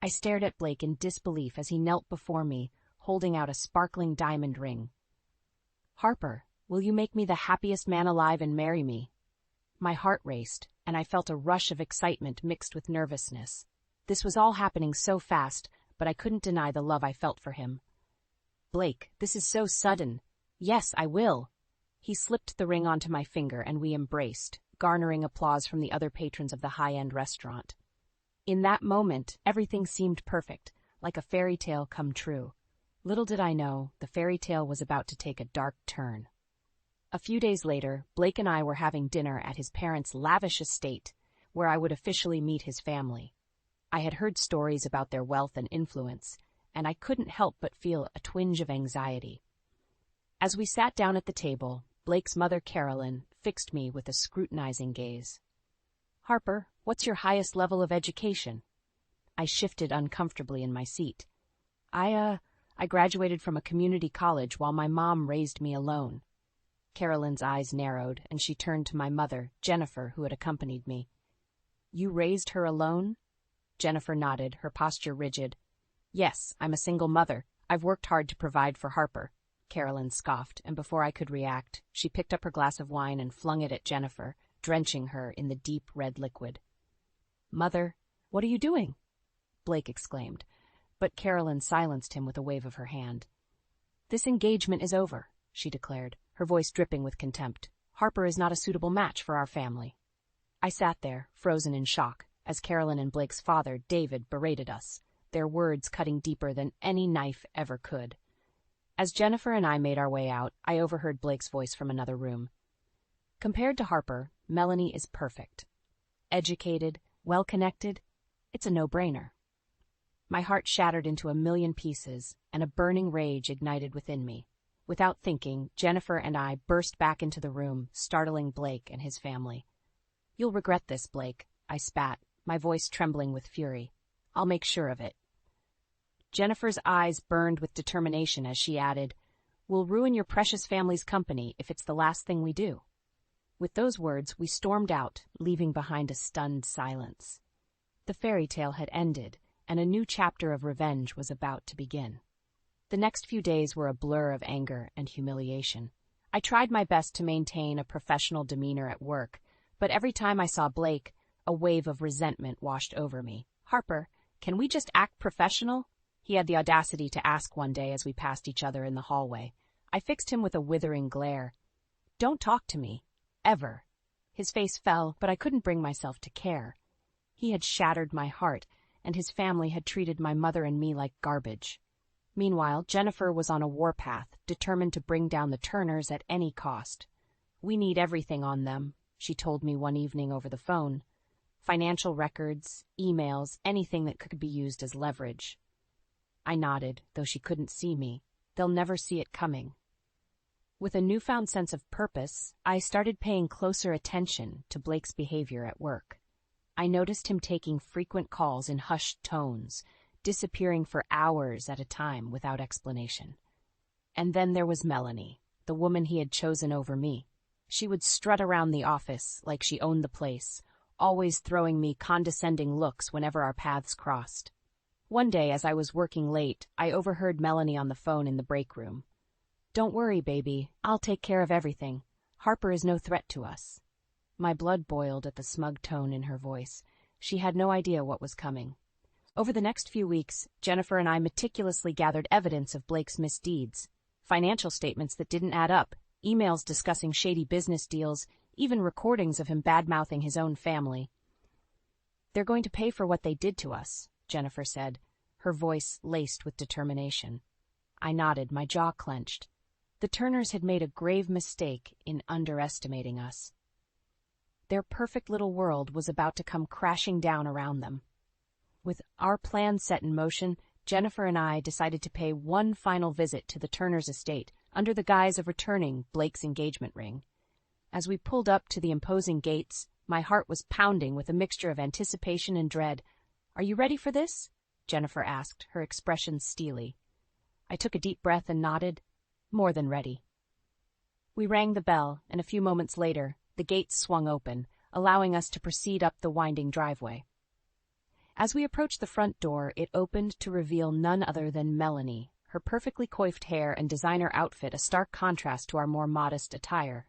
I stared at Blake in disbelief as he knelt before me, holding out a sparkling diamond ring. "Harper, will you make me the happiest man alive and marry me?" My heart raced, and I felt a rush of excitement mixed with nervousness. This was all happening so fast, but I couldn't deny the love I felt for him. "Blake, this is so sudden." "Yes, I will." He slipped the ring onto my finger and we embraced, garnering applause from the other patrons of the high-end restaurant. In that moment, everything seemed perfect, like a fairy tale come true. Little did I know, the fairy tale was about to take a dark turn. A few days later, Blake and I were having dinner at his parents' lavish estate, where I would officially meet his family. I had heard stories about their wealth and influence, and I couldn't help but feel a twinge of anxiety. As we sat down at the table, Blake's mother, Carolyn, fixed me with a scrutinizing gaze. "Harper, what's your highest level of education?" I shifted uncomfortably in my seat. I graduated from a community college while my mom raised me alone." Carolyn's eyes narrowed, and she turned to my mother, Jennifer, who had accompanied me. "You raised her alone?" Jennifer nodded, her posture rigid. "Yes, I'm a single mother. I've worked hard to provide for Harper." Carolyn scoffed, and before I could react, she picked up her glass of wine and flung it at Jennifer, drenching her in the deep red liquid. "Mother, what are you doing?" Blake exclaimed, but Carolyn silenced him with a wave of her hand. "This engagement is over," she declared, her voice dripping with contempt. "Harper is not a suitable match for our family." I sat there, frozen in shock, as Carolyn and Blake's father, David, berated us, their words cutting deeper than any knife ever could. As Jennifer and I made our way out, I overheard Blake's voice from another room. "Compared to Harper, Melanie is perfect. Educated, well-connected, it's a no-brainer." My heart shattered into a million pieces, and a burning rage ignited within me. Without thinking, Jennifer and I burst back into the room, startling Blake and his family. "You'll regret this, Blake," I spat, my voice trembling with fury. "I'll make sure of it." Jennifer's eyes burned with determination as she added, "We'll ruin your precious family's company if it's the last thing we do." With those words, we stormed out, leaving behind a stunned silence. The fairy tale had ended, and a new chapter of revenge was about to begin. The next few days were a blur of anger and humiliation. I tried my best to maintain a professional demeanor at work, but every time I saw Blake, a wave of resentment washed over me. "Harper, can we just act professional?" he had the audacity to ask one day as we passed each other in the hallway. I fixed him with a withering glare. "Don't talk to me. Ever." His face fell, but I couldn't bring myself to care. He had shattered my heart, and his family had treated my mother and me like garbage. Meanwhile, Jennifer was on a warpath, determined to bring down the Turners at any cost. "We need everything on them," she told me one evening over the phone. "Financial records, emails, anything that could be used as leverage." I nodded, though she couldn't see me. They'll never see it coming. With a newfound sense of purpose, I started paying closer attention to Blake's behavior at work. I noticed him taking frequent calls in hushed tones, disappearing for hours at a time without explanation. And then there was Melanie, the woman he had chosen over me. She would strut around the office like she owned the place, always throwing me condescending looks whenever our paths crossed. One day, as I was working late, I overheard Melanie on the phone in the break room. "Don't worry, baby. I'll take care of everything. Harper is no threat to us." My blood boiled at the smug tone in her voice. She had no idea what was coming. Over the next few weeks, Jennifer and I meticulously gathered evidence of Blake's misdeeds. Financial statements that didn't add up, emails discussing shady business deals, even recordings of him bad-mouthing his own family. "They're going to pay for what they did to us," Jennifer said, her voice laced with determination. I nodded, my jaw clenched. The Turners had made a grave mistake in underestimating us. Their perfect little world was about to come crashing down around them. With our plan set in motion, Jennifer and I decided to pay one final visit to the Turners' estate under the guise of returning Blake's engagement ring. As we pulled up to the imposing gates, my heart was pounding with a mixture of anticipation and dread. "Are you ready for this?" Jennifer asked, her expression steely. I took a deep breath and nodded. More than ready. We rang the bell, and a few moments later, the gates swung open, allowing us to proceed up the winding driveway. As we approached the front door, it opened to reveal none other than Melanie, her perfectly coiffed hair and designer outfit a stark contrast to our more modest attire.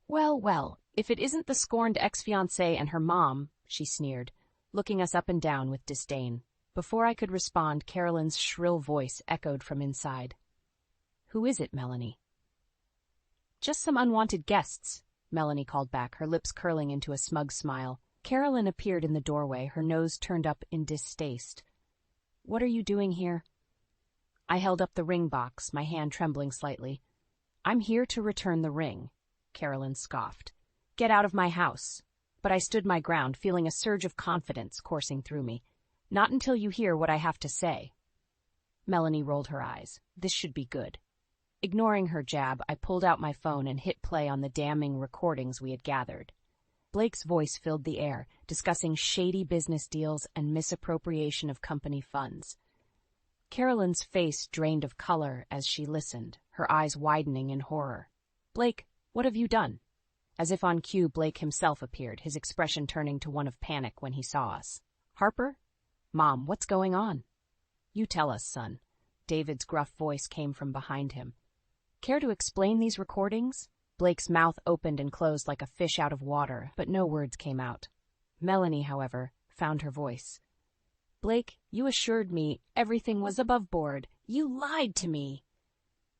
"Well, well, if it isn't the scorned ex-fiancée and her mom," she sneered, looking us up and down with disdain. Before I could respond, Carolyn's shrill voice echoed from inside. "Who is it, Melanie?" "Just some unwanted guests," Melanie called back, her lips curling into a smug smile. Carolyn appeared in the doorway, her nose turned up in distaste. "What are you doing here?" I held up the ring box, my hand trembling slightly. "I'm here to return the ring," Carolyn scoffed. "Get out of my house." But I stood my ground, feeling a surge of confidence coursing through me. "Not until you hear what I have to say." Melanie rolled her eyes. This should be good. Ignoring her jab, I pulled out my phone and hit play on the damning recordings we had gathered. Blake's voice filled the air, discussing shady business deals and misappropriation of company funds. Carolyn's face drained of color as she listened, her eyes widening in horror. "Blake, what have you done?" As if on cue, Blake himself appeared, his expression turning to one of panic when he saw us. "Harper? Mom, what's going on?" "You tell us, son." David's gruff voice came from behind him. "Care to explain these recordings?" Blake's mouth opened and closed like a fish out of water, but no words came out. Melanie, however, found her voice. "Blake, you assured me everything was above board. You lied to me."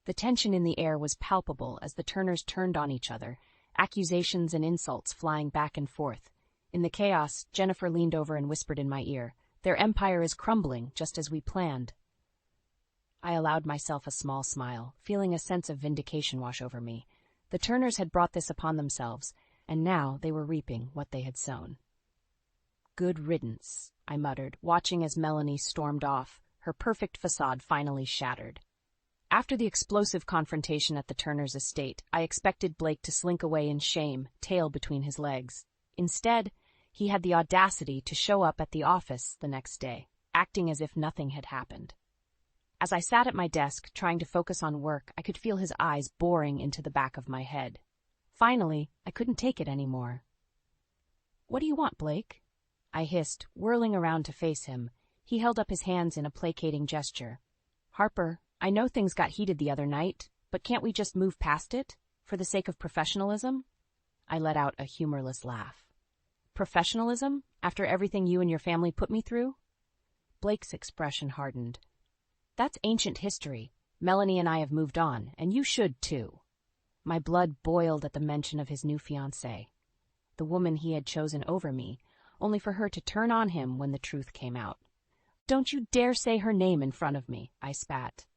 The tension in the air was palpable as the Turners turned on each other, accusations and insults flying back and forth. In the chaos, Jennifer leaned over and whispered in my ear, "Their empire is crumbling, just as we planned." I allowed myself a small smile, feeling a sense of vindication wash over me. The Turners had brought this upon themselves, and now they were reaping what they had sown. "Good riddance," I muttered, watching as Melanie stormed off, her perfect facade finally shattered. After the explosive confrontation at the Turners' estate, I expected Blake to slink away in shame, tail between his legs. Instead, he had the audacity to show up at the office the next day, acting as if nothing had happened. As I sat at my desk, trying to focus on work, I could feel his eyes boring into the back of my head. Finally, I couldn't take it anymore. "What do you want, Blake?" I hissed, whirling around to face him. He held up his hands in a placating gesture. "Harper, I know things got heated the other night, but can't we just move past it, for the sake of professionalism?" I let out a humorless laugh. "Professionalism? After everything you and your family put me through?" Blake's expression hardened. "That's ancient history. Melanie and I have moved on, and you should too." My blood boiled at the mention of his new fiancée, the woman he had chosen over me, only for her to turn on him when the truth came out. "Don't you dare say her name in front of me," I spat.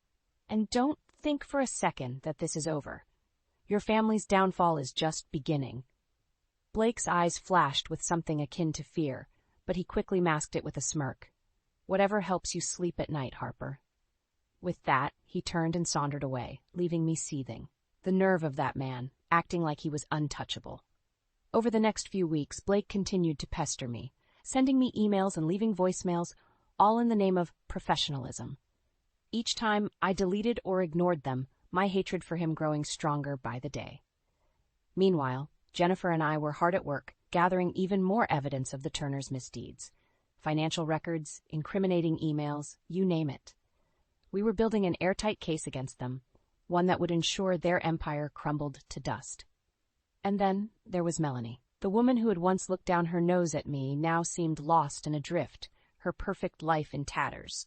"And don't think for a second that this is over. Your family's downfall is just beginning." Blake's eyes flashed with something akin to fear, but he quickly masked it with a smirk. "Whatever helps you sleep at night, Harper." With that, he turned and sauntered away, leaving me seething. The nerve of that man, acting like he was untouchable. Over the next few weeks, Blake continued to pester me, sending me emails and leaving voicemails, all in the name of professionalism. Each time I deleted or ignored them, my hatred for him growing stronger by the day. Meanwhile, Jennifer and I were hard at work, gathering even more evidence of the Turners' misdeeds. Financial records, incriminating emails, you name it. We were building an airtight case against them, one that would ensure their empire crumbled to dust. And then there was Melanie. The woman who had once looked down her nose at me now seemed lost and adrift, her perfect life in tatters.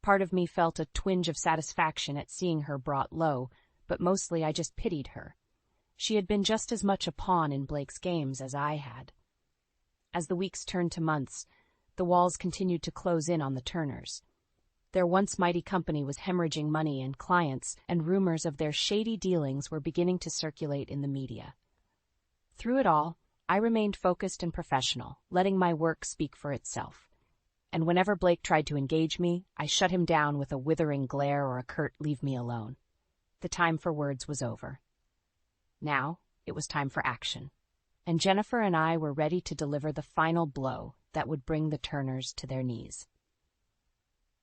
Part of me felt a twinge of satisfaction at seeing her brought low, but mostly I just pitied her. She had been just as much a pawn in Blake's games as I had. As the weeks turned to months, the walls continued to close in on the Turners. Their once mighty company was hemorrhaging money and clients, and rumors of their shady dealings were beginning to circulate in the media. Through it all, I remained focused and professional, letting my work speak for itself. And whenever Blake tried to engage me, I shut him down with a withering glare or a curt "leave me alone." The time for words was over. Now, it was time for action. And Jennifer and I were ready to deliver the final blow that would bring the Turners to their knees.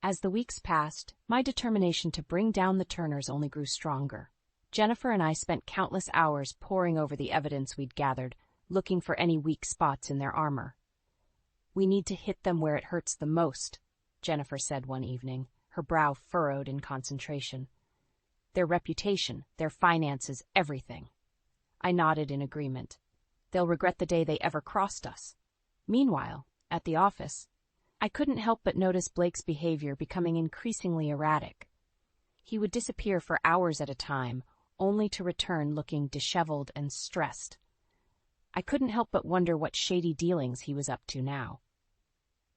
As the weeks passed, my determination to bring down the Turners only grew stronger. Jennifer and I spent countless hours poring over the evidence we'd gathered, looking for any weak spots in their armor. We need to hit them where it hurts the most, Jennifer said one evening, her brow furrowed in concentration. Their reputation, their finances, everything. I nodded in agreement. They'll regret the day they ever crossed us. Meanwhile, at the office, I couldn't help but notice Blake's behavior becoming increasingly erratic. He would disappear for hours at a time, only to return looking disheveled and stressed. I couldn't help but wonder what shady dealings he was up to now.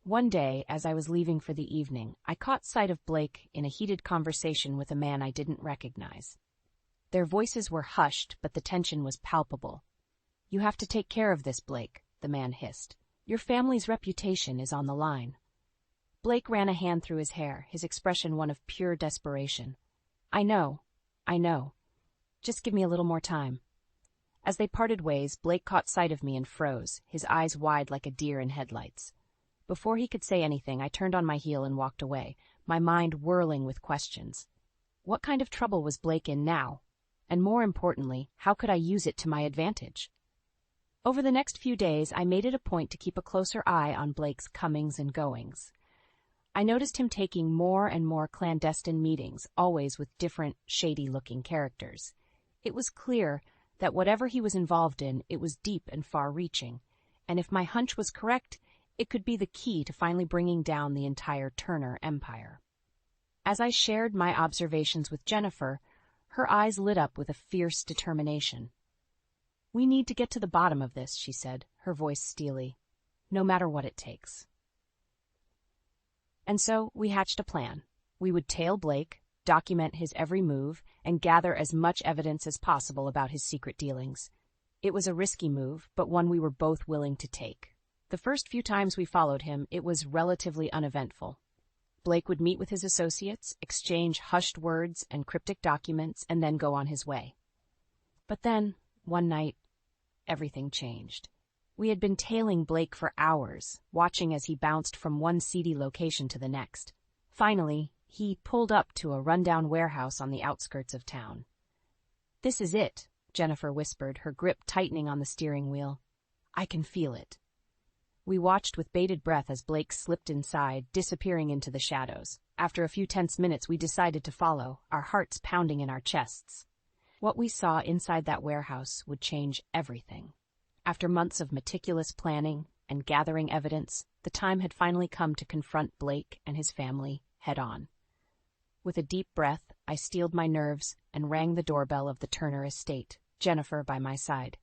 One day, as I was leaving for the evening, I caught sight of Blake in a heated conversation with a man I didn't recognize. Their voices were hushed, but the tension was palpable. "You have to take care of this, Blake," the man hissed. "Your family's reputation is on the line." Blake ran a hand through his hair, his expression one of pure desperation. I know. Just give me a little more time." As they parted ways, Blake caught sight of me and froze, his eyes wide like a deer in headlights. Before he could say anything, I turned on my heel and walked away, my mind whirling with questions. What kind of trouble was Blake in now? And more importantly, how could I use it to my advantage? Over the next few days, I made it a point to keep a closer eye on Blake's comings and goings. I noticed him taking more and more clandestine meetings, always with different, shady-looking characters. It was clear that whatever he was involved in, it was deep and far-reaching, and if my hunch was correct, it could be the key to finally bringing down the entire Turner empire. As I shared my observations with Jennifer, her eyes lit up with a fierce determination. "We need to get to the bottom of this," she said, her voice steely, "no matter what it takes." And so we hatched a plan. We would tail Blake, document his every move, and gather as much evidence as possible about his secret dealings. It was a risky move, but one we were both willing to take. The first few times we followed him, it was relatively uneventful. Blake would meet with his associates, exchange hushed words and cryptic documents, and then go on his way. But then, one night, everything changed. We had been tailing Blake for hours, watching as he bounced from one seedy location to the next. Finally, he pulled up to a rundown warehouse on the outskirts of town. "This is it," Jennifer whispered, her grip tightening on the steering wheel. "I can feel it." We watched with bated breath as Blake slipped inside, disappearing into the shadows. After a few tense minutes, we decided to follow, our hearts pounding in our chests. What we saw inside that warehouse would change everything. After months of meticulous planning and gathering evidence, the time had finally come to confront Blake and his family head-on. With a deep breath, I steeled my nerves and rang the doorbell of the Turner estate, Jennifer by my side.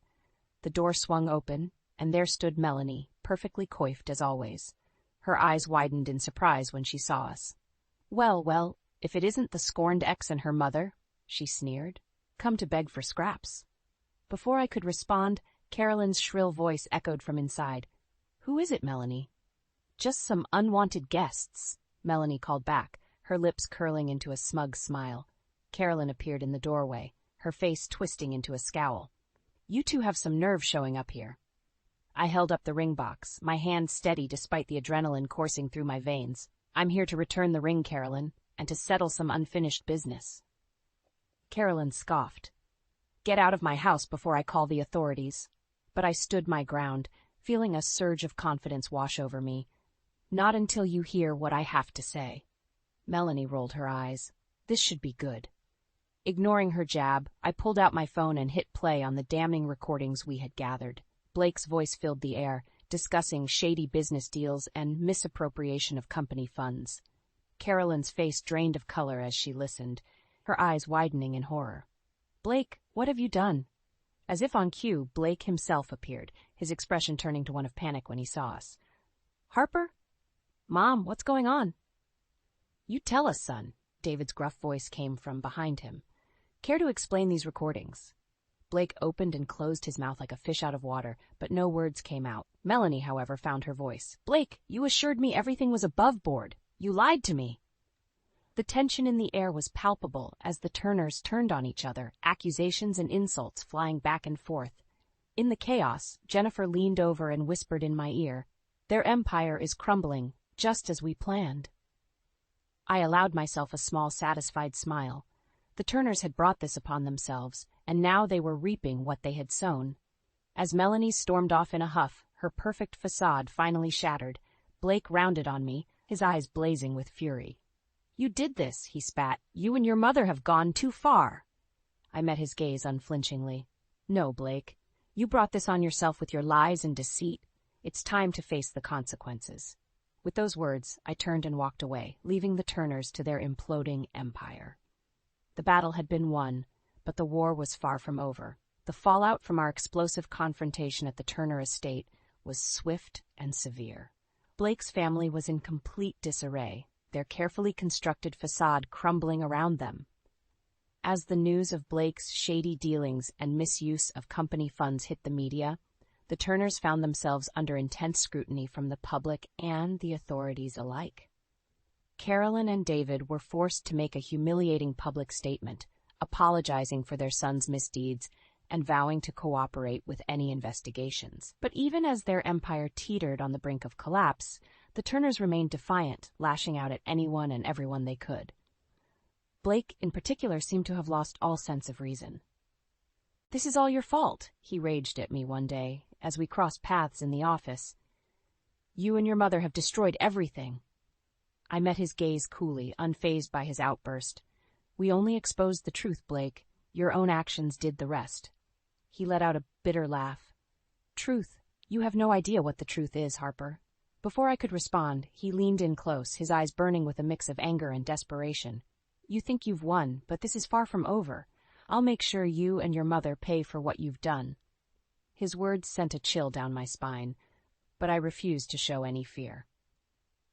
The door swung open, and there stood Melanie, perfectly coiffed as always. Her eyes widened in surprise when she saw us. Well, if it isn't the scorned ex and her mother," she sneered. "Come to beg for scraps." Before I could respond, Carolyn's shrill voice echoed from inside. "Who is it, Melanie?" "Just some unwanted guests," Melanie called back, her lips curling into a smug smile. Carolyn appeared in the doorway, her face twisting into a scowl. "You two have some nerve showing up here." I held up the ring box, my hand steady despite the adrenaline coursing through my veins. "I'm here to return the ring, Carolyn, and to settle some unfinished business." Carolyn scoffed. "Get out of my house before I call the authorities." But I stood my ground, feeling a surge of confidence wash over me. "Not until you hear what I have to say." Melanie rolled her eyes. This should be good. Ignoring her jab, I pulled out my phone and hit play on the damning recordings we had gathered. Blake's voice filled the air, discussing shady business deals and misappropriation of company funds. Carolyn's face drained of color as she listened, her eyes widening in horror. "Blake, what have you done?" As if on cue, Blake himself appeared, his expression turning to one of panic when he saw us. "Harper? Mom, what's going on?" "You tell us, son," David's gruff voice came from behind him. "Care to explain these recordings?" Blake opened and closed his mouth like a fish out of water, but no words came out. Melanie, however, found her voice. "Blake, you assured me everything was above board. You lied to me." The tension in the air was palpable as the Turners turned on each other, accusations and insults flying back and forth. In the chaos, Jennifer leaned over and whispered in my ear, "Their empire is crumbling, just as we planned." I allowed myself a small, satisfied smile. The Turners had brought this upon themselves, and now they were reaping what they had sown. As Melanie stormed off in a huff, her perfect facade finally shattered, Blake rounded on me, his eyes blazing with fury. "You did this," he spat. "You and your mother have gone too far." I met his gaze unflinchingly. "No, Blake. You brought this on yourself with your lies and deceit. It's time to face the consequences." With those words, I turned and walked away, leaving the Turners to their imploding empire. The battle had been won, but the war was far from over. The fallout from our explosive confrontation at the Turner estate was swift and severe. Blake's family was in complete disarray, their carefully constructed facade crumbling around them. As the news of Blake's shady dealings and misuse of company funds hit the media, the Turners found themselves under intense scrutiny from the public and the authorities alike. Carolyn and David were forced to make a humiliating public statement, apologizing for their son's misdeeds and vowing to cooperate with any investigations. But even as their empire teetered on the brink of collapse, the Turners remained defiant, lashing out at anyone and everyone they could. Blake, in particular, seemed to have lost all sense of reason. "This is all your fault," he raged at me one day, as we crossed paths in the office. "You and your mother have destroyed everything." I met his gaze coolly, unfazed by his outburst. "We only exposed the truth, Blake. Your own actions did the rest." He let out a bitter laugh. "Truth? You have no idea what the truth is, Harper." Before I could respond, he leaned in close, his eyes burning with a mix of anger and desperation. "You think you've won, but this is far from over. I'll make sure you and your mother pay for what you've done." His words sent a chill down my spine, but I refused to show any fear.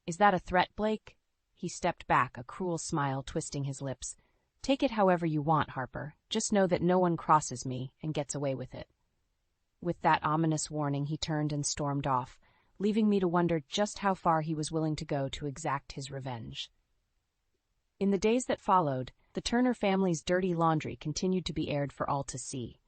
"Is that a threat, Blake?" He stepped back, a cruel smile twisting his lips. "Take it however you want, Harper. Just know that no one crosses me and gets away with it." With that ominous warning, he turned and stormed off, leaving me to wonder just how far he was willing to go to exact his revenge. In the days that followed, the Turner family's dirty laundry continued to be aired for all to see.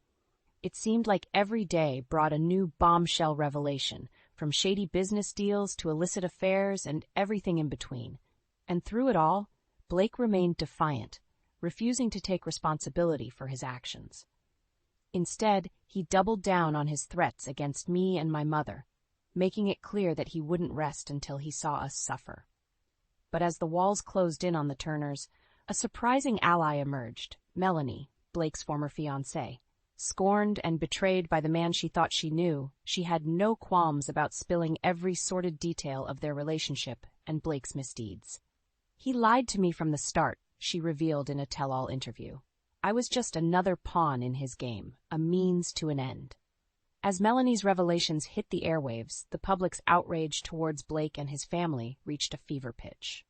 It seemed like every day brought a new bombshell revelation, from shady business deals to illicit affairs and everything in between. And through it all, Blake remained defiant, refusing to take responsibility for his actions. Instead, he doubled down on his threats against me and my mother, making it clear that he wouldn't rest until he saw us suffer. But as the walls closed in on the Turners, a surprising ally emerged, Melanie, Blake's former fiancée. Scorned and betrayed by the man she thought she knew, she had no qualms about spilling every sordid detail of their relationship and Blake's misdeeds. "He lied to me from the start," she revealed in a tell-all interview. "I was just another pawn in his game, a means to an end." As Melanie's revelations hit the airwaves, the public's outrage towards Blake and his family reached a fever pitch.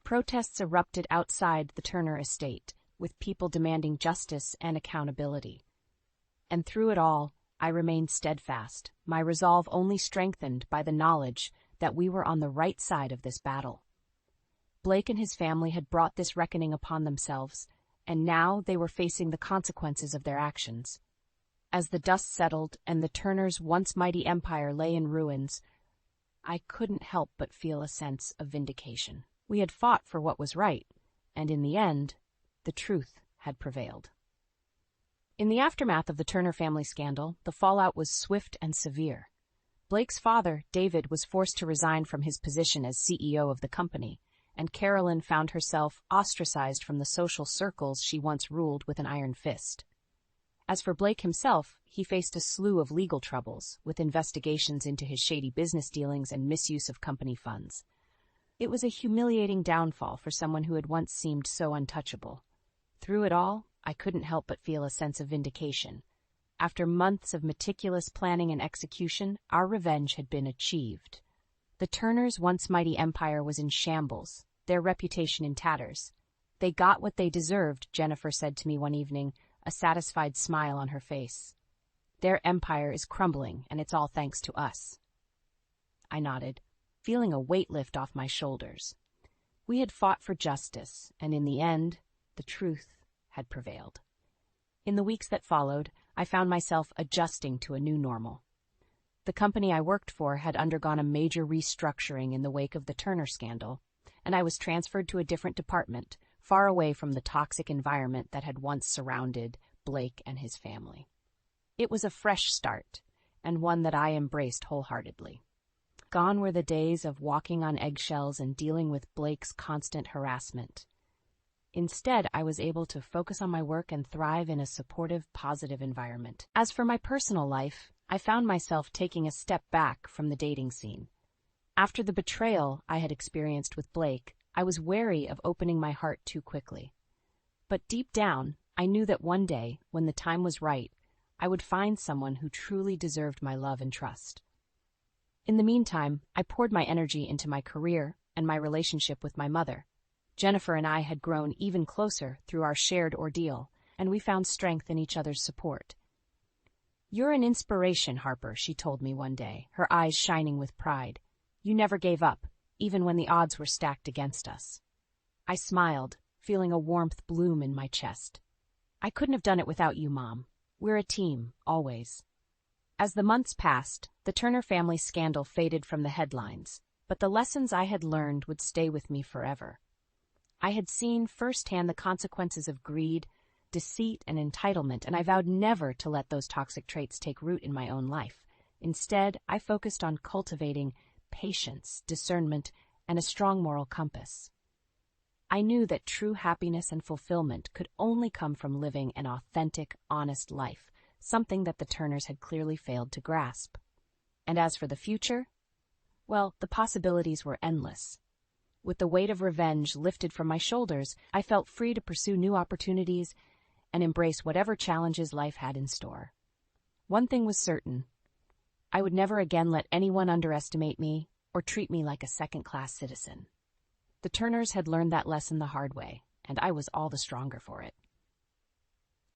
Protests erupted outside the Turner estate, with people demanding justice and accountability. And through it all, I remained steadfast, my resolve only strengthened by the knowledge that we were on the right side of this battle. Blake and his family had brought this reckoning upon themselves, and now they were facing the consequences of their actions. As the dust settled and the Turners' once mighty empire lay in ruins, I couldn't help but feel a sense of vindication. We had fought for what was right, and in the end, the truth had prevailed. In the aftermath of the Turner family scandal, the fallout was swift and severe. Blake's father, David, was forced to resign from his position as CEO of the company, and Carolyn found herself ostracized from the social circles she once ruled with an iron fist. As for Blake himself, he faced a slew of legal troubles, with investigations into his shady business dealings and misuse of company funds. It was a humiliating downfall for someone who had once seemed so untouchable. Through it all, I couldn't help but feel a sense of vindication. After months of meticulous planning and execution, our revenge had been achieved. The Turners' once mighty empire was in shambles, their reputation in tatters. "They got what they deserved," Jennifer said to me one evening, a satisfied smile on her face. "Their empire is crumbling, and it's all thanks to us." I nodded, feeling a weight lift off my shoulders. We had fought for justice, and in the end, the truth had prevailed. In the weeks that followed, I found myself adjusting to a new normal. The company I worked for had undergone a major restructuring in the wake of the Turner scandal, and I was transferred to a different department, far away from the toxic environment that had once surrounded Blake and his family. It was a fresh start, and one that I embraced wholeheartedly. Gone were the days of walking on eggshells and dealing with Blake's constant harassment. Instead, I was able to focus on my work and thrive in a supportive, positive environment. As for my personal life, I found myself taking a step back from the dating scene. After the betrayal I had experienced with Blake, I was wary of opening my heart too quickly. But deep down, I knew that one day, when the time was right, I would find someone who truly deserved my love and trust. In the meantime, I poured my energy into my career and my relationship with my mother. Jennifer and I had grown even closer through our shared ordeal, and we found strength in each other's support. "You're an inspiration, Harper," she told me one day, her eyes shining with pride. "You never gave up, even when the odds were stacked against us." I smiled, feeling a warmth bloom in my chest. "I couldn't have done it without you, Mom. We're a team, always." As the months passed, the Turner family scandal faded from the headlines, but the lessons I had learned would stay with me forever. I had seen firsthand the consequences of greed, deceit, and entitlement, and I vowed never to let those toxic traits take root in my own life. Instead, I focused on cultivating patience, discernment, and a strong moral compass. I knew that true happiness and fulfillment could only come from living an authentic, honest life, something that the Turners had clearly failed to grasp. And as for the future, well, the possibilities were endless. With the weight of revenge lifted from my shoulders, I felt free to pursue new opportunities and embrace whatever challenges life had in store. One thing was certain: I would never again let anyone underestimate me or treat me like a second-class citizen. The Turners had learned that lesson the hard way, and I was all the stronger for it.